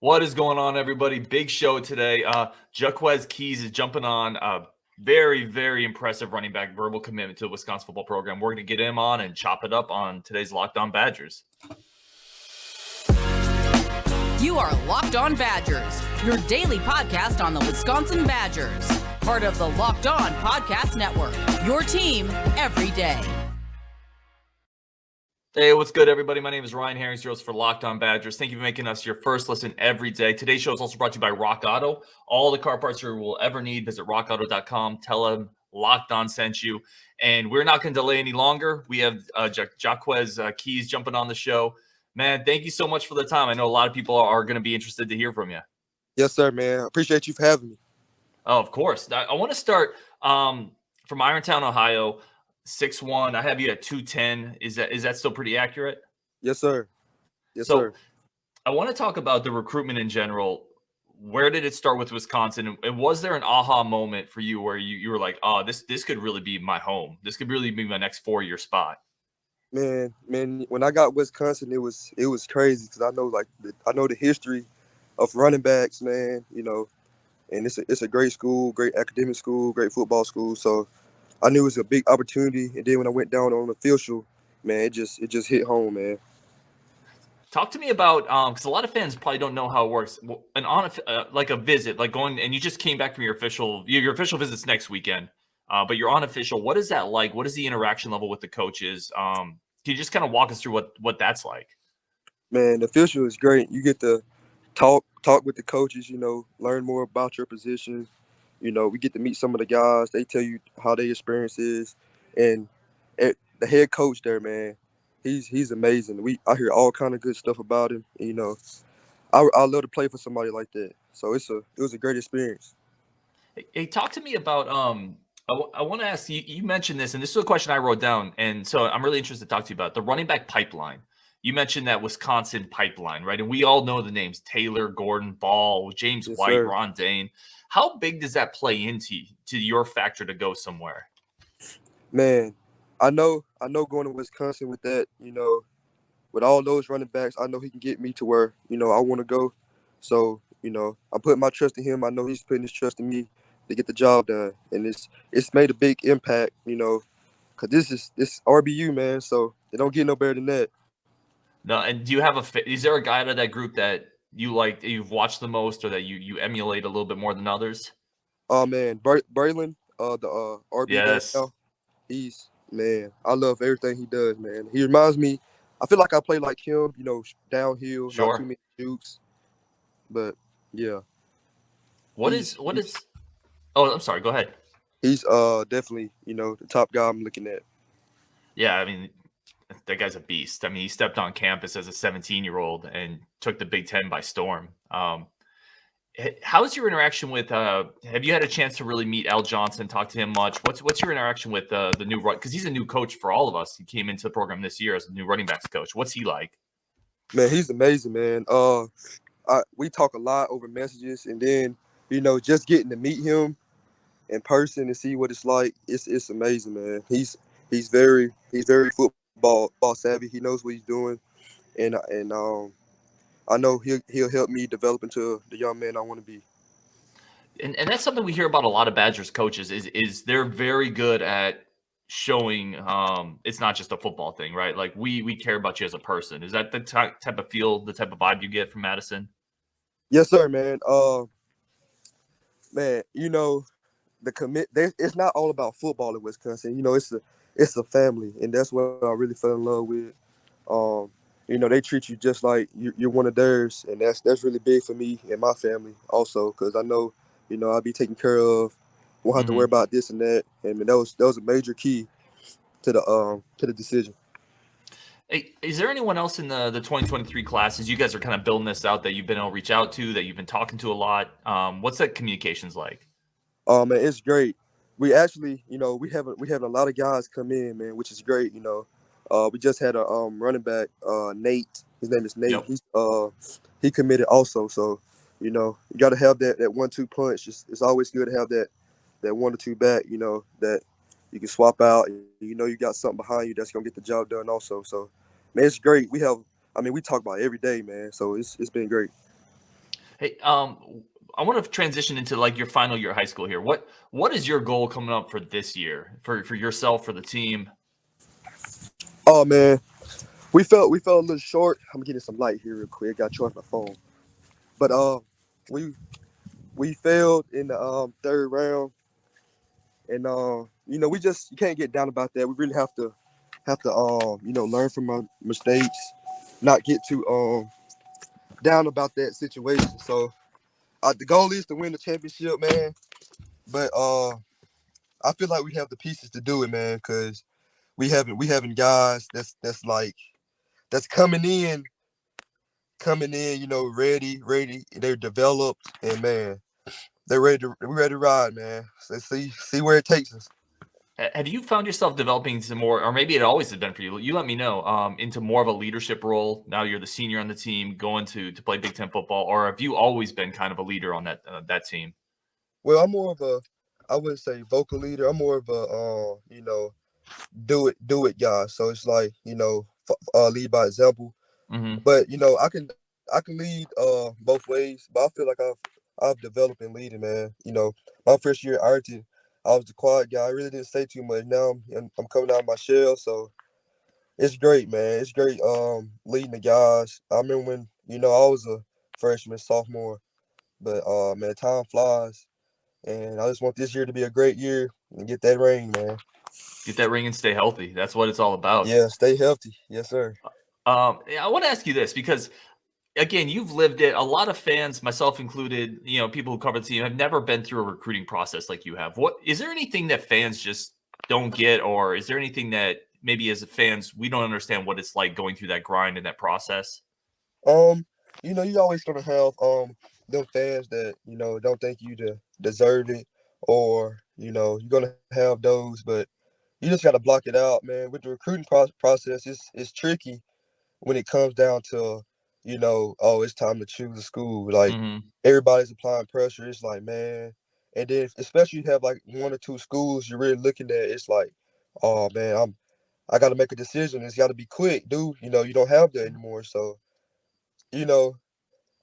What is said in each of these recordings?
What is going on, everybody? Big show today. Jaquez Keyes is jumping on a very, very impressive running back verbal commitment to the Wisconsin football program. We're going to get him on and chop it up on today's Locked On Badgers. You are Locked On Badgers, your daily podcast on the Wisconsin Badgers. Part of the Locked On Podcast Network, your team every day. Hey, what's good, everybody? My name is Ryan Harris, your host for Locked On Badgers. Thank you for making us your first listen every day. Today's show is also brought to you by Rock Auto. All the car parts you will ever need, visit rockauto.com. Tell them Locked On sent you. And we're not going to delay any longer. We have Jaquez Keyes jumping on the show. Man, thank you so much for the time. I know a lot of people are going to be interested to hear from you. Yes, sir, man. I appreciate you for having me. Oh, of course. I want to start from Ironton, Ohio. 6'1". I have you at 210. Is that still pretty accurate? Yes, sir. Yes, so, sir. I want to talk about the recruitment in general. Where did it start with Wisconsin? And was there an aha moment for you where you were like, oh, this could really be my home. This could really be my next 4-year spot? Man, when I got Wisconsin, it was crazy because I know the history of running backs, man, and it's a great school, great academic school, great football school. So I knew it was a big opportunity, and then when I went down on official, man, it just hit home, man. Talk to me about because a lot of fans probably don't know how it works. And on like a visit, like going, and you just came back from your official visits next weekend, but you're unofficial. What is that like? What is the interaction level with the coaches? Can you just kind of walk us through what that's like? Man, the official is great. You get to talk with the coaches, learn more about your position. We get to meet some of the guys. They tell you how their experience is. And the head coach there, man, he's amazing. I hear all kind of good stuff about him. I love to play for somebody like that. So it was a great experience. Hey, talk to me about I want to ask you. You mentioned this, and this is a question I wrote down, and so I'm really interested to talk to you about the running back pipeline. You mentioned that Wisconsin pipeline, right? And we all know the names: Taylor, Gordon, Ball, James Yes, White, sir. Ron Dane. How big does that play into your factor to go somewhere? Man, I know going to Wisconsin with that, with all those running backs, I know he can get me to where, I want to go. So, I'm putting my trust in him. I know he's putting his trust in me to get the job done. And it's made a big impact, because this RBU, man. So it don't get no better than that. No, and do you have is there a guy out of that group that you like, that you've watched the most, or that you emulate a little bit more than others? Oh, man, Braylon, the RB Yes. now, man, I love everything he does, man. He reminds me, I feel like I play like him, downhill, Sure. not too many jukes. But, yeah. What is? Oh, I'm sorry. Go ahead. He's definitely, the top guy I'm looking at. Yeah, I mean, that guy's a beast. I mean, he stepped on campus as a 17-year-old and took the Big Ten by storm. How's your interaction with? Have you had a chance to really meet Al Johnson, talk to him much? What's your interaction with the new run? Because he's a new coach for all of us. He came into the program this year as a new running backs coach. What's he like? Man, he's amazing, man. We talk a lot over messages, and then just getting to meet him in person and see what it's like. It's amazing, man. He's very football savvy. He knows what he's doing, and I know he'll help me develop into the young man I want to be. And that's something we hear about a lot of Badgers coaches is they're very good at showing it's not just a football thing, right? Like we care about you as a person. Is that the type of feel, the type of vibe you get from Madison? Yes, sir, man. Man, it's not all about football in Wisconsin. It's a family, and that's what I really fell in love with. They treat you just like you're one of theirs, and that's really big for me and my family also, because I know, I'll be taken care of. Won't have to worry about this and that, and that was a major key to the decision. Hey, is there anyone else in the 2023 classes? You guys are kind of building this out that you've been able to reach out to, that you've been talking to a lot. What's that communications like? Man, it's great. We actually, we have a lot of guys come in, man, which is great. We just had a running back, Nate. His name is Nate. Yep. He committed also. So, you got to have that 1-2 punch. It's always good to have that 1 or 2 back. That you can swap out. You got something behind you that's gonna get the job done also. So, man, it's great. We talk about it every day, man. So it's been great. Hey, I want to transition into like your final year of high school here. What is your goal coming up for this year for yourself, for the team? Oh man, we fell a little short. I'm getting some light here real quick. Got to charge my phone. But we we failed in the third round, and we just you can't get down about that. We really have to learn from our mistakes, not get too down about that situation. So the goal is to win the championship, man. But I feel like we have the pieces to do it, man, because we having guys that's coming in, ready. They're developed, and man, we're ready to ride, man. So see where it takes us. Have you found yourself developing some more, or maybe it always has been for you? You let me know. Into more of a leadership role. Now you're the senior on the team, going to play Big Ten football, or have you always been kind of a leader on that team? Well, I'm more of a, I wouldn't say vocal leader. I'm more of a, do it guy. So it's like, lead by example. Hmm. But I can lead both ways. But I feel like I've developed in leading, man. My first year at Ironton, I was the quiet guy. I really didn't say too much. Now I'm coming out of my shell, so it's great, man. It's great leading the guys. I remember when I was a freshman, sophomore, but man, time flies, and I just want this year to be a great year and get that ring, man. Get that ring and stay healthy. That's what it's all about. Yeah, stay healthy. Yes, sir. Yeah, I want to ask you this because again, you've lived it. A lot of fans, myself included, people who cover the team have never been through a recruiting process like you have. What is there anything that fans just don't get, or is there anything that maybe as fans we don't understand what it's like going through that grind and that process? Um, you always gonna have them fans that don't think you deserve it, or you're gonna have those, but you just gotta block it out, man. With the recruiting process, it's tricky when it comes down to oh, it's time to choose a school. Like Hmm. everybody's applying pressure. It's like, man, and then especially you have like one or two schools you're really looking at. It's like, oh man, I got to make a decision. It's got to be quick, dude. You don't have that anymore. So you know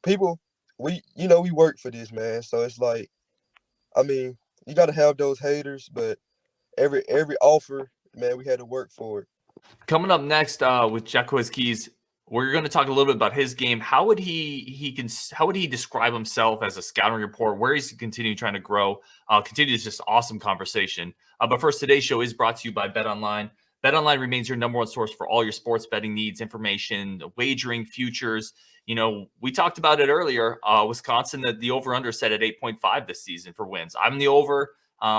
people we work for this, man, so it's like, I mean, you got to have those haters, but every offer, man, we had to work for it. Coming up next with Jaquez Keyes, we're going to talk a little bit about his game. How would he describe himself as a scouting report? Where he's continuing trying to grow? Continue this just awesome conversation. But first, today's show is brought to you by BetOnline. BetOnline remains your number one source for all your sports betting needs, information, wagering, futures. We talked about it earlier. Wisconsin, the over/under set at 8.5 this season for wins. I'm the over.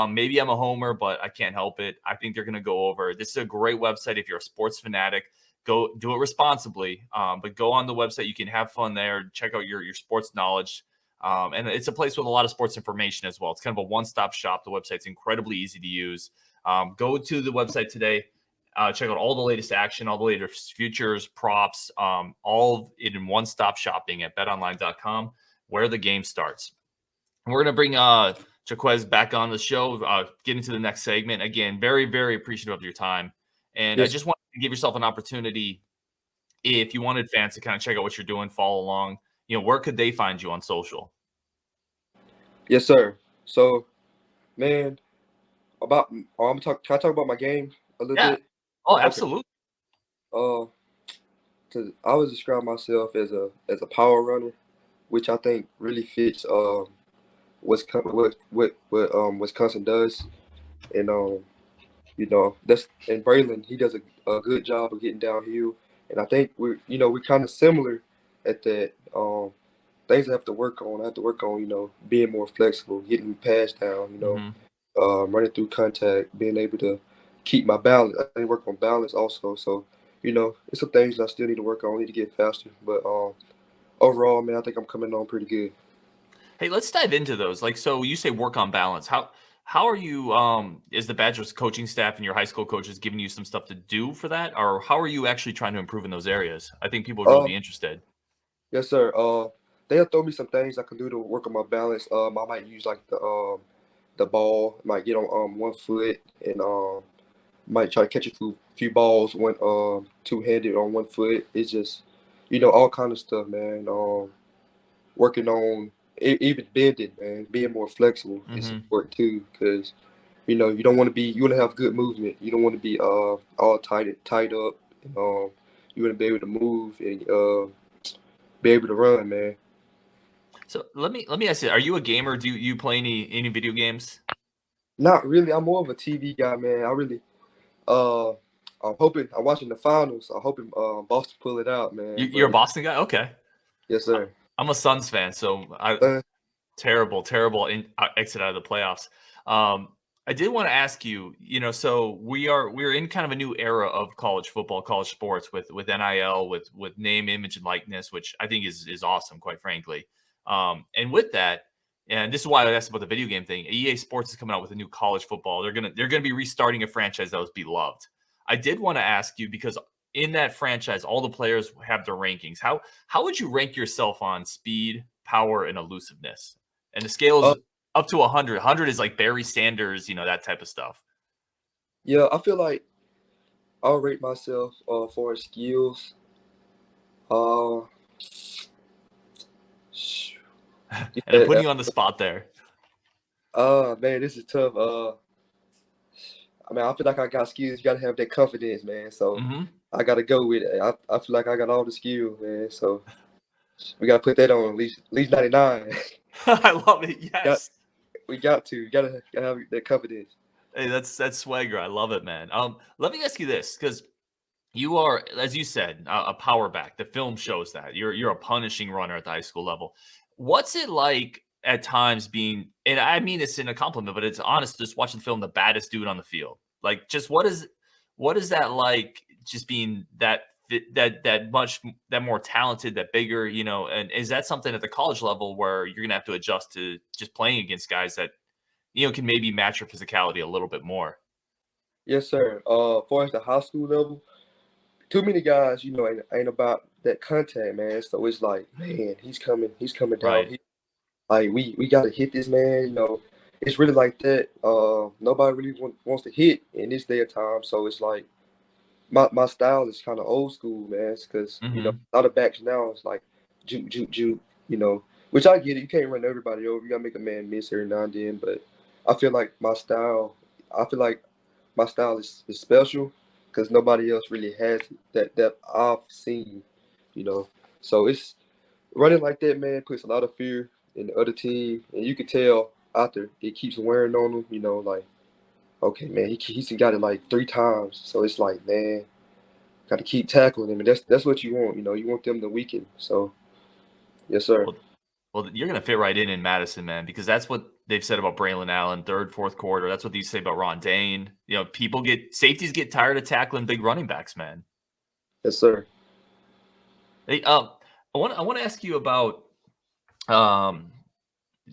Maybe I'm a homer, but I can't help it. I think they're going to go over. This is a great website if you're a sports fanatic. Go do it responsibly, but go on the website. You can have fun there. Check out your sports knowledge, and it's a place with a lot of sports information as well. It's kind of a one-stop shop. The website's incredibly easy to use. Go to the website today. Check out all the latest action, all the latest futures, props, all in one-stop shopping at betonline.com, where the game starts. And we're going to bring Jaquez back on the show, get into the next segment. Again, very, very appreciative of your time. And I Yes, just want to give yourself an opportunity, if you wanted fans to kind of check out what you're doing, follow along, where could they find you on social? yes, sir. So, man, can I talk about my game a little Yeah. bit? Oh, Okay. absolutely. Uh, I would describe myself as a power runner, which I think really fits what Wisconsin does, and that's and Braylon, he does a good job of getting downhill, and I think we're kind of similar at that. Things I have to work on. I have to work on being more flexible, getting passed down, Hmm. running through contact, being able to keep my balance. I need to work on balance also. So it's some things I still need to work on. I need to get faster, but overall, man, I think I'm coming on pretty good. Hey, let's dive into those. Like, so you say work on balance. How are you? Is the Badgers coaching staff and your high school coaches giving you some stuff to do for that, or how are you actually trying to improve in those areas? I think people would really Uh, be interested. yes, sir. They'll throw me some things I can do to work on my balance. I might use like the ball, might get on one foot, and might try to catch a few balls one two handed on one foot. It's just all kind of stuff, man. working on even bending, man, being more flexible is Mm-hmm. important too, because you don't want to be, you want to have good movement. You don't want to be all tied up. And, you want to be able to move and be able to run, man. So let me ask you: are you a gamer? Do you play any video games? Not really. I'm more of a TV guy, man. I really uh I'm watching the finals. I'm hoping Boston pull it out, man. You're a But Boston guy, okay? yes, sir. I'm a Suns fan, so Uh, terrible exit out of the playoffs. I did want to ask you, so we're in kind of a new era of college football, college sports with NIL, with name, image, and likeness, which I think is awesome, quite frankly. And with that, and this is why I asked about the video game thing. EA Sports is coming out with a new college football. They're gonna be restarting a franchise that was beloved. I did want to ask you because in that franchise, all the players have their rankings. How would you rank yourself on speed, power, and elusiveness? And the scale uh, is up to 100. 100 is like Barry Sanders, that type of stuff. yeah, I feel like I'll rate myself for skills. Uh, And I'm putting yeah, you on the spot there. man, this is tough. I mean, I feel like I got skills. You gotta have that confidence, man. So Hmm. I gotta go with it. I feel like I got all the skills, man. So we gotta put that on at least 99. I love it. got Yes. we got to. You gotta have that confidence. Hey, that's swagger. I love it, man. Let me ask you this, because you are, as you said, a power back. The film shows that you're a punishing runner at the high school level. What's it like at times being, and I mean this in a compliment, but it's honest, just watching the film, the baddest dude on the field? Like, just what is that like? Just being that more talented, that bigger, and is that something at the college level where you're gonna have to adjust to just playing against guys that can maybe match your physicality a little bit more? Yes, sir. As far as the high school level, too many guys, ain't about that contact, man. So it's like, man, he's coming down. Right. Like we gotta hit this man. It's really like that. Nobody really wants to hit in this day of time. So it's like my style is kind of old school, man. Because Hmm. a lot of backs now it's like juke juke juke. Which I get it. You can't run everybody over. You gotta make a man miss every now and then. But I feel like my style. I feel like my style is special because nobody else really has that I've seen. You know, so it's running like that, man, puts a lot of fear in the other team, and you can tell after it keeps wearing on him. Like, okay, man, he's got it like 3 times, so it's like, man, got to keep tackling him, and that's what you want. You want them to weaken. So, yes, sir. Well, you're gonna fit right in Madison, man, because that's what they've said about Braylon Allen, third, fourth quarter. That's what they say about Ron Dane. Safeties get tired of tackling big running backs, man. Yes, sir. Hey, I want to ask you about um,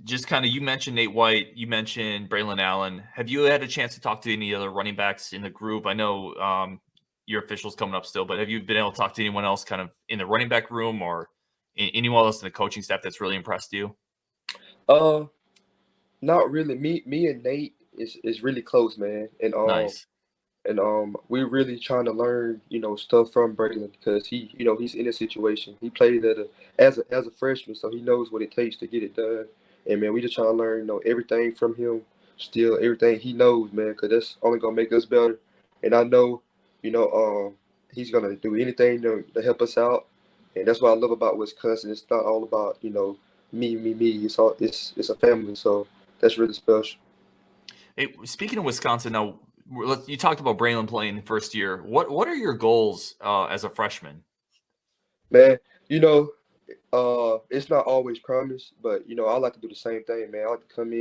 just kind of, you mentioned Nate White, you mentioned Braylon Allen. Have you had a chance to talk to any other running backs in the group? I know your official's coming up still, but have you been able to talk to anyone else kind of in the running back room or anyone else in the coaching staff that's really impressed you? Uh, Not really. Me and Nate is really close, man, and Nice. we're really trying to learn, stuff from Braylon because he's in a situation. He played as a freshman, so he knows what it takes to get it done. And man, we just trying to learn, everything from him, still everything he knows, man, because that's only gonna make us better. And I know, he's gonna do anything to help us out. And that's what I love about Wisconsin. It's not all about me. It's a family, so that's really special. Hey, speaking of Wisconsin, now you talked about Braylon playing the first year. What are your goals as a freshman? Man, it's not always promised, but I like to do the same thing, man. I like to come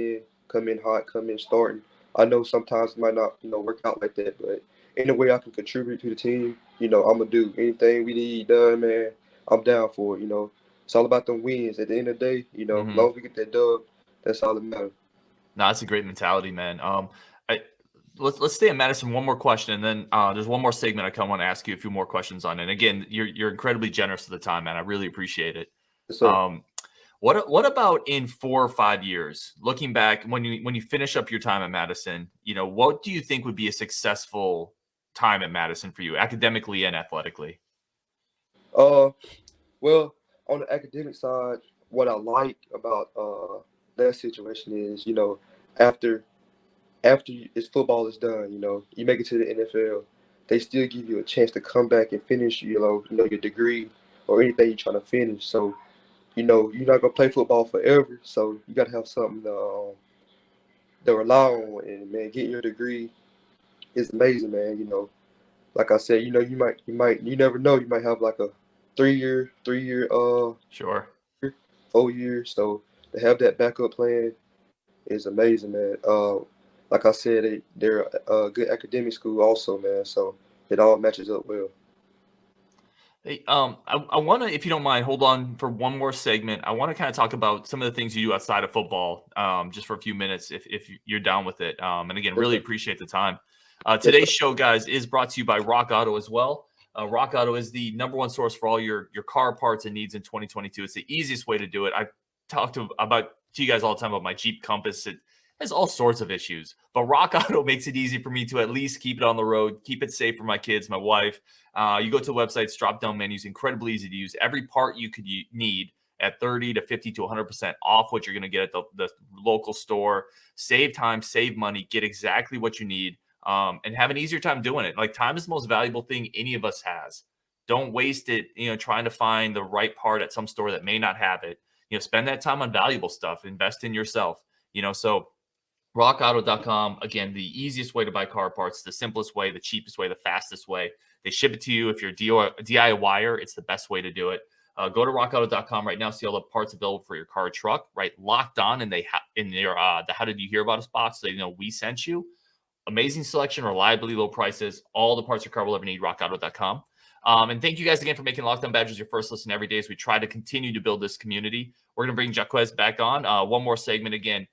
in hot, come in starting. I know sometimes it might not, work out like that, but any way I can contribute to the team, I'm gonna do anything we need done, man. I'm down for it. It's all about the wins. At the end of the day, as Hmm. long as we get that dub, that's all that matters. No, that's a great mentality, man. I let's stay in Madison. One more question, and then there's one more segment I kind of want to ask you a few more questions on. And again, you're incredibly generous with the time, man. I really appreciate it. Yes, sir. Um, what about in 4 or 5 years, looking back when you finish up your time at Madison? What do you think would be a successful time at Madison for you, academically and athletically? Uh, well, on the academic side, what I like about that situation is, after football is done, you make it to the NFL, they still give you a chance to come back and finish, your degree or anything you're trying to finish. So, you're not gonna play football forever. So you gotta have something to rely on. And man, getting your degree is amazing, man. Like I said, you never know, you might have like a 3 year, Sure. 4 years. So to have that backup plan is amazing, man. Like I said, they're a good academic school also, man. So it all matches up well. Hey, I want to, if you don't mind, hold on for one more segment. I want to kind of talk about some of the things you do outside of football, just for a few minutes, if you're down with it. And again, Yes, really sir. appreciate the time. Yes, Today's sir. show, guys, is brought to you by Rock Auto as well. Rock Auto is the number one source for all your car parts and needs in 2022. It's the easiest way to do it. I've talked about to you guys all the time about my Jeep Compass. It has all sorts of issues, but Rock Auto makes it easy for me to at least keep it on the road, keep it safe for my kids, my wife. You go to the website's drop-down menus, incredibly easy to use. Every part you could need at 30 to 50 to 100% off what you're going to get at the local store. Save time, save money, get exactly what you need, and have an easier time doing it. Like, time is the most valuable thing any of us has. Don't waste it, trying to find the right part at some store that may not have it. Spend that time on valuable stuff. Invest in yourself. So rockauto.com, again, the easiest way to buy car parts, the simplest way, the cheapest way, the fastest way. They ship it to you. If you're a DIYer, it's the best way to do it. Go to rockauto.com right now, see all the parts available for your car or truck, right? Locked on, and in their the How Did You Hear About Us box, they know we sent you. Amazing selection, reliably low prices, all the parts your car will ever need, rockauto.com. And thank you guys again for making Locked On Badgers your first listen every day as we try to continue to build this community. We're going to bring Jaquez back on. One more segment again.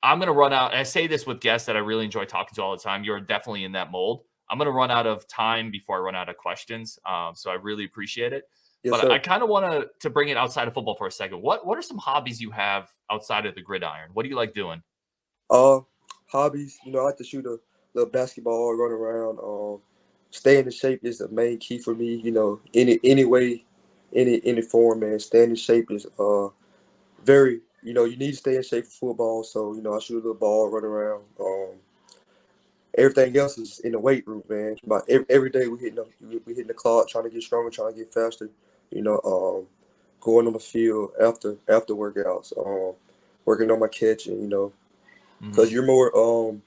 I'm going to run out. And I say this with guests that I really enjoy talking to all the time. You're definitely in that mold. I'm going to run out of time before I run out of questions. So I really appreciate it. Yes, But I sir. kind of want to bring it outside of football for a second. What are some hobbies you have outside of the gridiron? What do you like doing? Uh, Hobbies. I like to shoot a little basketball, run around. Staying in shape is the main key for me. Any way, any form, man. Staying in shape is very. You need to stay in shape for football. So I shoot a little ball, run around. Everything else is in the weight room, man. But every day we hitting the clock, trying to get stronger, trying to get faster. Going on the field after workouts, working on my catching. Because you're more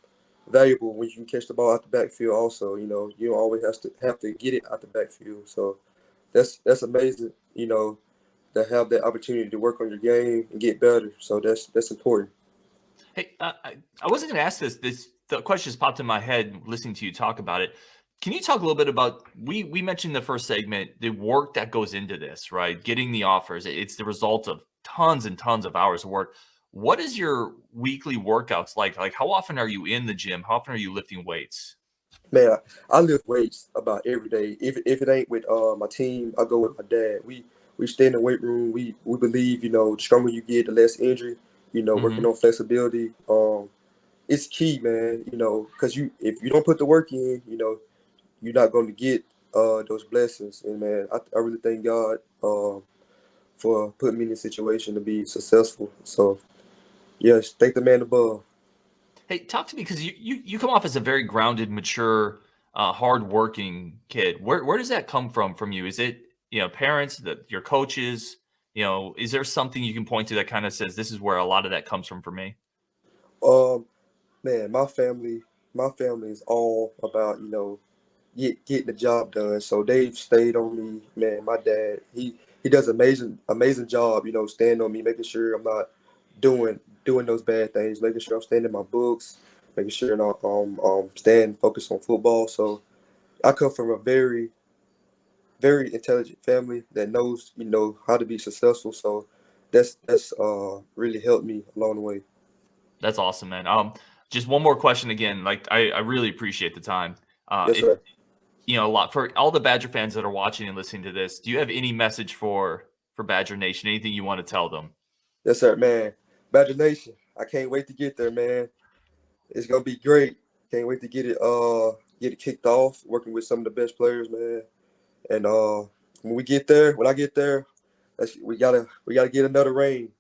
valuable when you can catch the ball out the backfield. Also, you don't always have to get it out the backfield. So that's amazing. To have that opportunity to work on your game and get better. So that's important. Hey, I wasn't going to ask this. The question just popped in my head listening to you talk about it. Can you talk a little bit about, we mentioned the first segment, the work that goes into this, right? Getting the offers. It's the result of tons and tons of hours of work. What is your weekly workouts like? Like, how often are you in the gym? How often are you lifting weights? Man, I lift weights about every day. If it ain't with my team, I go with my dad. We stay in the weight room. We believe, the stronger you get, the less injury. Working on flexibility. It's key, man. Because if you don't put the work in, you're not going to get those blessings. And man, I really thank God for putting me in a situation to be successful. So yes, thank the man above. Hey, talk to me, because you come off as a very grounded, mature, hardworking kid. Where does that come from you? Is it, parents, your coaches? Is there something you can point to that kind of says this is where a lot of that comes from for me? Um, Man, my family is all about getting the job done. So they've stayed on me, man. My dad, he does amazing job. Staying on me, making sure I'm not doing those bad things, making sure I'm staying in my books, making sure I'm staying focused on football. So I come from a very very intelligent family that knows how to be successful. So that's really helped me along the way. That's awesome, man. Just one more question again. Like, I really appreciate the time. Yes, If sir. a lot for all the Badger fans that are watching and listening to this, do you have any message for Badger Nation? Anything you want to tell them? Yes, sir, man. Badger Nation, I can't wait to get there, man. It's gonna be great. Can't wait to get it kicked off. Working with some of the best players, man. And when I get there, we gotta get another ring.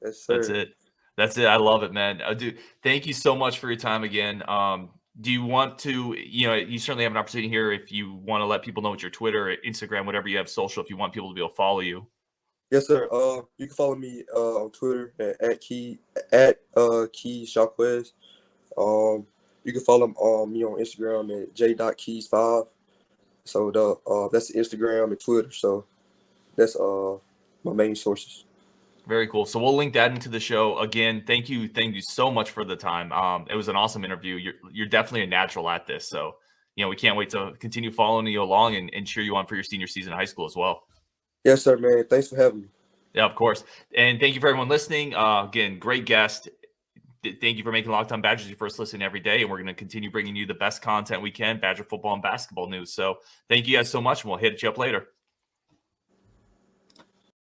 Yes, That's sir. it. That's it. I love it, man. Dude, thank you so much for your time again. Do you want to, you certainly have an opportunity here if you want to let people know what your Twitter, Instagram, whatever you have social, if you want people to be able to follow you. Yes, sir. You can follow me on Twitter at Keyes Jaquez. You can follow me on Instagram at j.keys5. So that's Instagram and Twitter. So that's my main sources. Very cool. So we'll link that into the show. Again, thank you so much for the time. It was an awesome interview. You're definitely a natural at this. So, we can't wait to continue following you along and cheer you on for your senior season of high school as well. Yes, sir, man. Thanks for having me. Yeah, of course. And thank you for everyone listening. Again, great guest. Thank you for making Locked On Badgers your first listen every day. And we're going to continue bringing you the best content we can, Badger football and basketball news. So thank you guys so much. And we'll hit you up later.